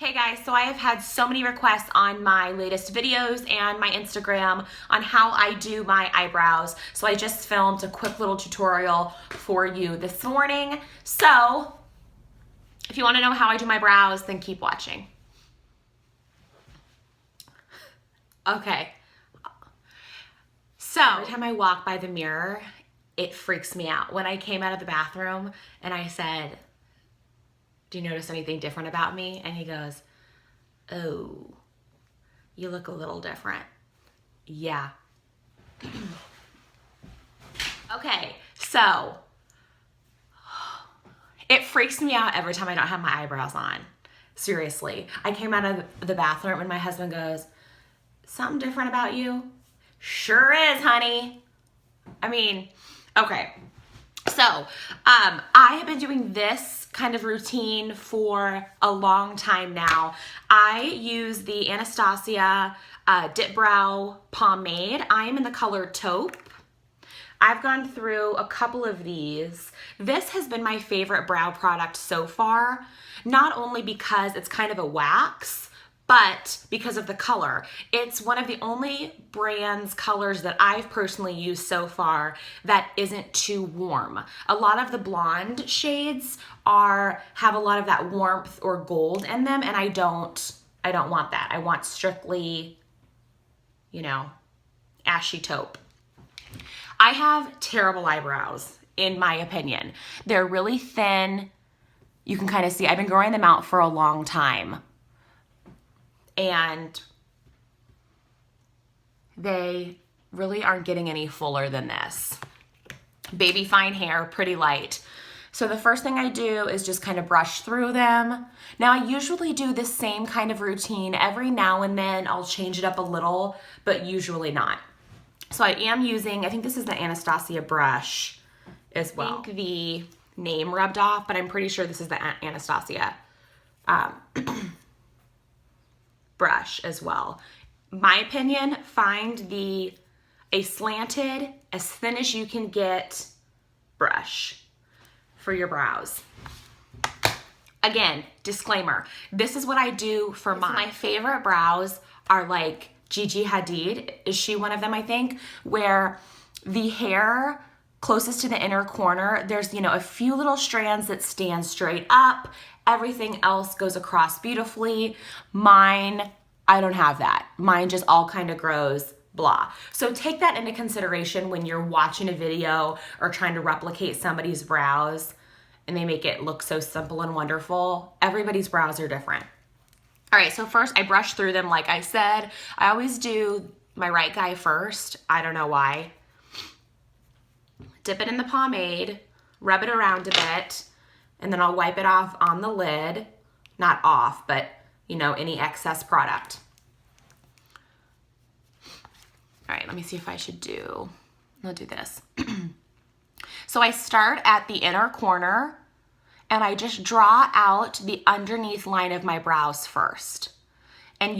Hey guys, so I have had so many requests on my latest videos and my Instagram on how I do my eyebrows. So I just filmed a quick little tutorial for you this morning. So if you want to know how I do my brows, then keep watching. Okay. So every time I walk by the mirror, it freaks me out. When I came out of the bathroom and I said, "Do you notice anything different about me?" And he goes, "Oh, you look a little different." Yeah. Okay, so it freaks me out every time I don't have my eyebrows on. Seriously. I came out of the bathroom and my husband goes, "Something different about you?" Sure is, honey. I mean, okay. So, I have been doing this kind of routine for a long time now. I use the Anastasia Dip Brow Pomade. I am in the color Taupe. I've gone through a couple of these. This has been my favorite brow product so far, not only because it's kind of a wax, but because of the color. It's one of the only brand's colors that I've personally used so far that isn't too warm. A lot of the blonde shades have a lot of that warmth or gold in them, and I don't want that. I want strictly, ashy taupe. I have terrible eyebrows, in my opinion. They're really thin. You can kind of see, I've been growing them out for a long time. And they really aren't getting any fuller than this. Baby fine hair, pretty light. So the first thing I do is just kind of brush through them. Now I usually do the same kind of routine. Every now and then I'll change it up a little, but usually not. So I am using, I think this is the Anastasia brush as well. I think the name rubbed off, but I'm pretty sure this is the Anastasia brush as well. My opinion, find a slanted, as thin as you can get brush for your brows. Again, disclaimer, this is what I do for mine. My favorite brows are like Gigi Hadid. Is she one of them, I think? Where the hair closest to the inner corner, there's, a few little strands that stand straight up. Everything else goes across beautifully. Mine, I don't have that. Mine just all kind of grows blah. So take that into consideration when you're watching a video or trying to replicate somebody's brows and they make it look so simple and wonderful. Everybody's brows are different. All right, so first I brush through them like I said. I always do my right guy first. I don't know why. Dip it in the pomade, rub it around a bit, and then I'll wipe it off on the lid. Not off, but any excess product. All right, let me see if I'll do this. So I start at the inner corner and I just draw out the underneath line of my brows first. And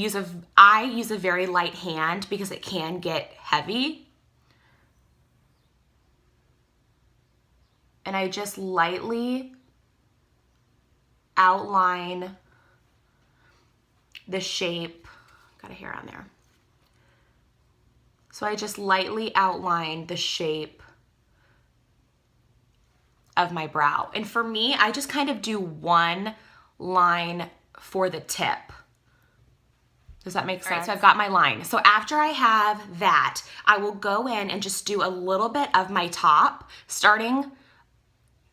I use a very light hand because it can get heavy. And I just lightly outline the shape. Got a hair on there. So I just lightly outline the shape of my brow. And for me, I just kind of do one line for the tip. Does that make sense? Right, so I've got my line. So after I have that, I will go in and just do a little bit of my top, starting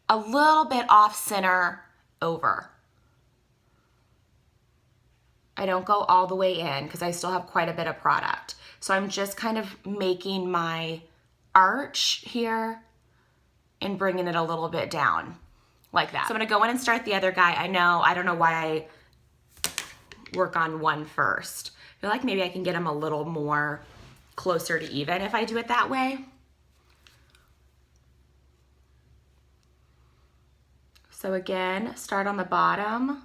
a little bit off center over. I don't go all the way in because I still have quite a bit of product. So I'm just kind of making my arch here and bringing it a little bit down like that. So I'm gonna go in and start the other guy. I don't know why I work on one first. I feel like maybe I can get him a little more closer to even if I do it that way. So again, start on the bottom.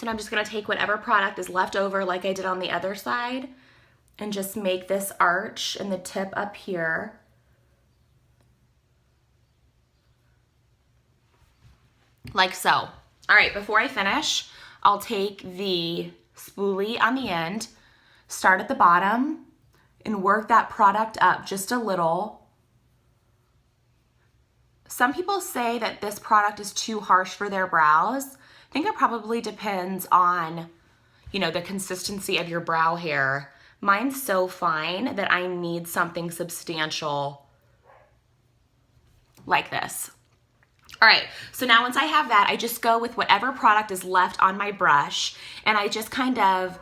So now I'm just gonna take whatever product is left over like I did on the other side and just make this arch in the tip up here. Like so. All right, before I finish, I'll take the spoolie on the end, start at the bottom, and work that product up just a little. Some people say that this product is too harsh for their brows. I think it probably depends on, you know, the consistency of your brow hair. Mine's so fine that I need something substantial like this. All right, so now once I have that, I just go with whatever product is left on my brush, and I just kind of,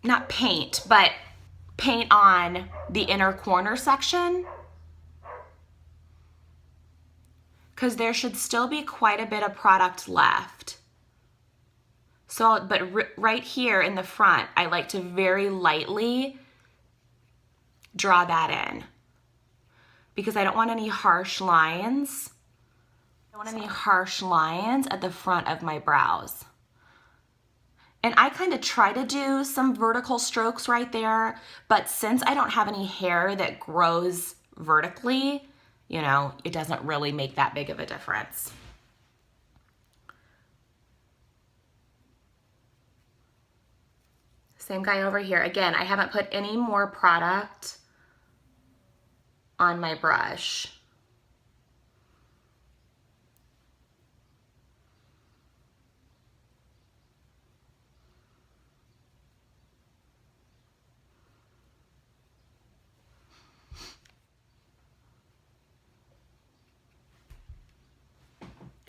not paint, but paint on the inner corner section, because there should still be quite a bit of product left. So, but right here in the front, I like to very lightly draw that in because I don't want any harsh lines. I don't want any harsh lines at the front of my brows. And I kind of try to do some vertical strokes right there, but since I don't have any hair that grows vertically, you know, it doesn't really make that big of a difference. Same guy over here. Again, I haven't put any more product on my brush.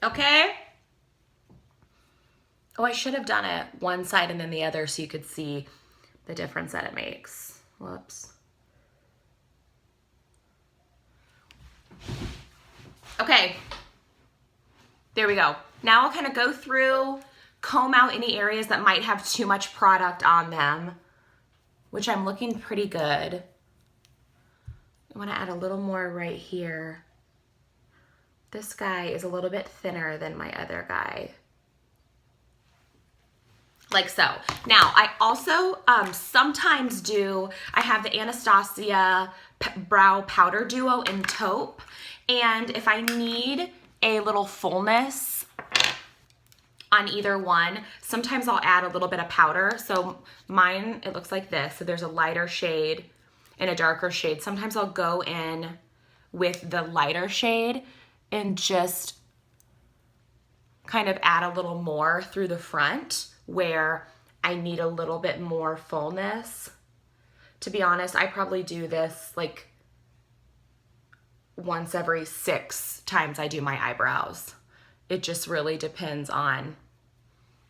Okay? Oh, I should have done it one side and then the other so you could see the difference that it makes. Whoops. Okay, there we go. Now I'll kind of go through, comb out any areas that might have too much product on them, which I'm looking pretty good. I want to add a little more right here. This guy is a little bit thinner than my other guy. Like so. Now, I also sometimes do, I have the Anastasia Brow Powder Duo in Taupe. And if I need a little fullness on either one, sometimes I'll add a little bit of powder. So mine, it looks like this. So there's a lighter shade and a darker shade. Sometimes I'll go in with the lighter shade and just kind of add a little more through the front where I need a little bit more fullness. To be honest, I probably do this like once every 6 times I do my eyebrows. It just really depends on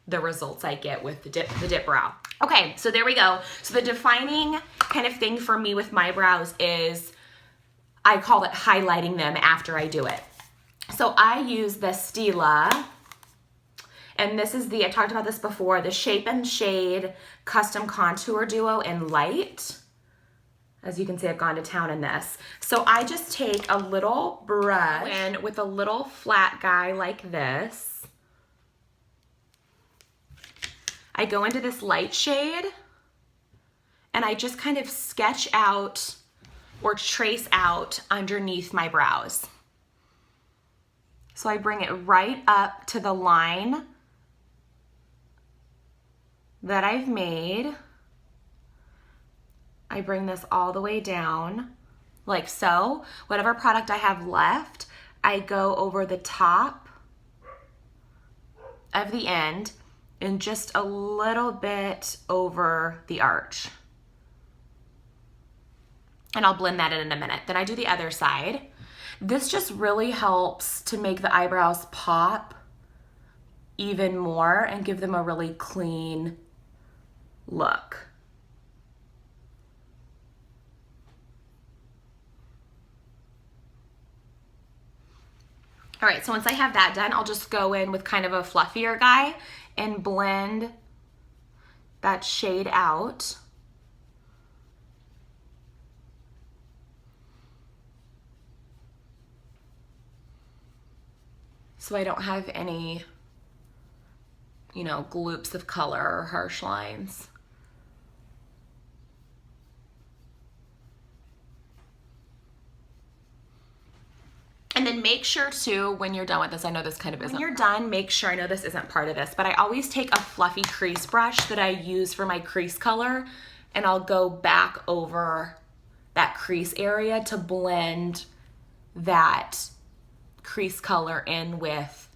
the results I get with the dip brow. Okay, so there we go. So the defining kind of thing for me with my brows is, I call it highlighting them after I do it. So I use the Stila, and this is the, I talked about this before, the Shape and Shade Custom Contour Duo in Light. As you can see, I've gone to town in this. So I just take a little brush and with a little flat guy like this, I go into this light shade and I just kind of sketch out or trace out underneath my brows. So I bring it right up to the line that I've made. I bring this all the way down like so. Whatever product I have left, I go over the top of the end and just a little bit over the arch. And I'll blend that in a minute. Then I do the other side. This just really helps to make the eyebrows pop even more and give them a really clean look. All right, so once I have that done, I'll just go in with kind of a fluffier guy and blend that shade out. So I don't have any you know, gloops of color or harsh lines. And then make sure too, when you're done with this, I know this kind of isn't. When you're done, make sure, I know this isn't part of this, but I always take a fluffy crease brush that I use for my crease color, and I'll go back over that crease area to blend that crease color in with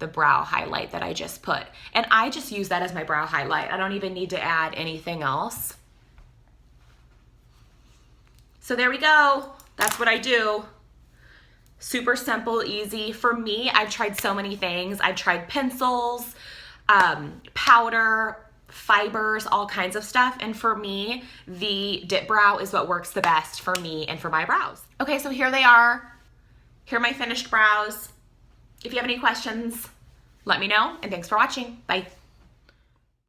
the brow highlight that I just put. And I just use that as my brow highlight. I don't even need to add anything else. So there we go. That's what I do. Super simple, easy. For me, I've tried so many things. I've tried pencils, powder, fibers, all kinds of stuff. And for me, the dip brow is what works the best for me and for my brows. Okay, so here they are. Here are my finished brows. If you have any questions, let me know. And thanks for watching. Bye.